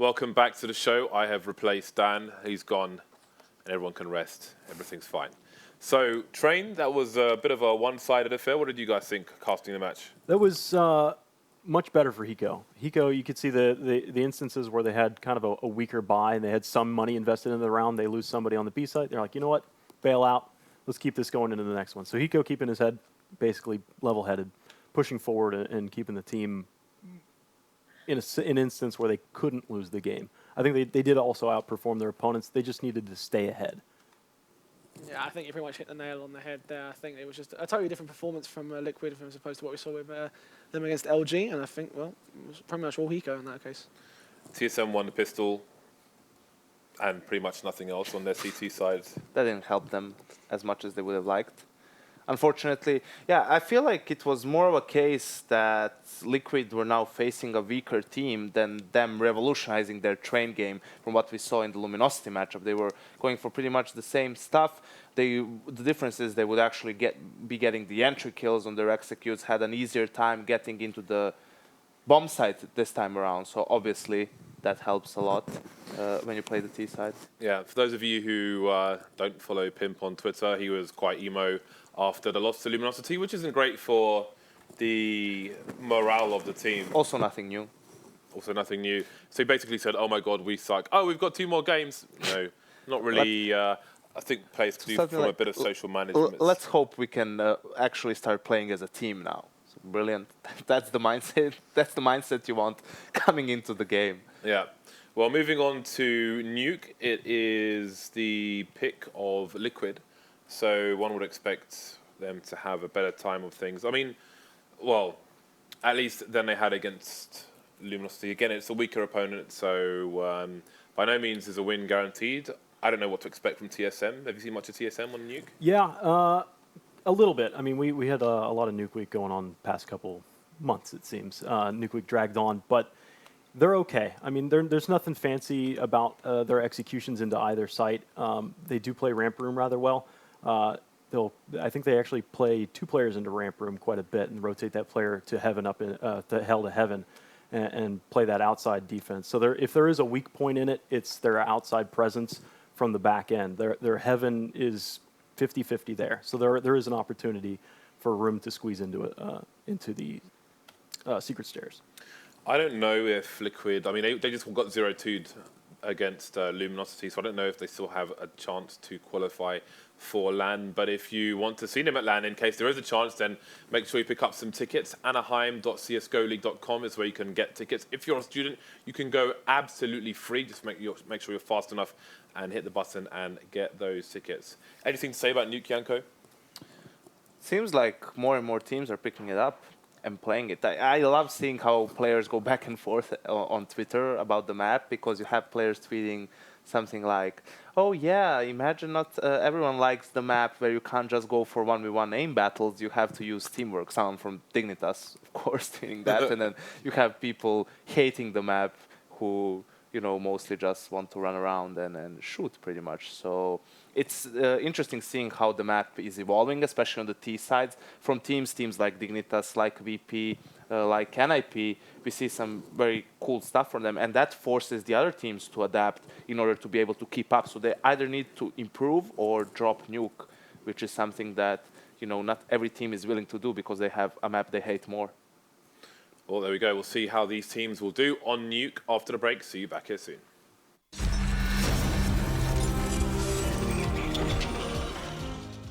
Welcome back to the show. I have replaced Dan. He's gone, and everyone can rest. Everything's fine. So, Train, that was a bit of a one-sided affair. What did you guys think casting the match? That was much better for Hiko. Hiko, you could see the instances where they had kind of a weaker buy and they had some money invested in the round. They lose somebody on the B side. They're like, you know what? Bail out. Let's keep this going into the next one. So Hiko keeping his head basically level-headed, pushing forward and keeping the team in an instance where they couldn't lose the game. I think they did also outperform their opponents. They just needed to stay ahead. Yeah, I think you pretty much hit the nail on the head there. I think it was just a totally different performance from Liquid as opposed to what we saw with them against LG. And I think, well, it was pretty much all Hiko in that case. TSM won the pistol and pretty much nothing else on their CT side. That didn't help them as much as they would have liked. Unfortunately, yeah, I feel like it was more of a case that Liquid were now facing a weaker team than them revolutionizing their train game from what we saw in the Luminosity matchup. They were going for pretty much the same stuff. The difference is they would actually be getting the entry kills on their executes, had an easier time getting into the bomb site this time around. So obviously that helps a lot when you play the T side. Yeah, for those of you who don't follow Pimp on Twitter, he was quite emo after the loss to Luminosity, which isn't great for the morale of the team. Also nothing new. Also nothing new. So he basically said, oh my God, we suck. Oh, we've got 2 more games. No, not really. I think players could do from like a bit of social management. Let's hope we can actually start playing as a team now. So brilliant. That's the mindset. That's the mindset you want coming into the game. Yeah. Well, moving on to Nuke, it is the pick of Liquid. So one would expect them to have a better time of things. I mean, well, at least than they had against Luminosity. Again, it's a weaker opponent, so by no means is a win guaranteed. I don't know what to expect from TSM. Have you seen much of TSM on Nuke? Yeah, a little bit. I mean, we had a lot of Nuke Week going on the past couple months, it seems. Nuke Week dragged on, but they're okay. I mean, there's nothing fancy about their executions into either site. They do play Ramp Room rather well. I think they actually play 2 players into Ramp Room quite a bit and rotate that player to heaven up in, to hell to heaven and play that outside defense. So if there is a weak point in it, it's their outside presence from the back end. Their heaven is 50-50 there. So there is an opportunity for room to squeeze into the secret stairs. I don't know if Liquid, I mean, they just got 0-2'd against Luminosity, so I don't know if they still have a chance to qualify for LAN. But if you want to see them at LAN, in case there is a chance, then make sure you pick up some tickets. Anaheim.csgoleague.com is where you can get tickets. If you're a student, you can go absolutely free. Just make sure you're fast enough and hit the button and get those tickets. Anything to say about Nuke, Janko? Seems like more and more teams are picking it up and playing it. I love seeing how players go back and forth on Twitter about the map, because you have players tweeting something like, oh yeah, imagine not everyone likes the map where you can't just go for 1v1 aim battles, you have to use teamwork. Someone from Dignitas, of course, tweeting that. And then you have people hating the map who, you know, mostly just want to run around and shoot pretty much. So it's interesting seeing how the map is evolving, especially on the T sides. From teams like Dignitas, like VP, like NIP, we see some very cool stuff from them. And that forces the other teams to adapt in order to be able to keep up. So they either need to improve or drop Nuke, which is something that, you know, not every team is willing to do because they have a map they hate more. Well, there we go. We'll see how these teams will do on Nuke after the break. See you back here soon.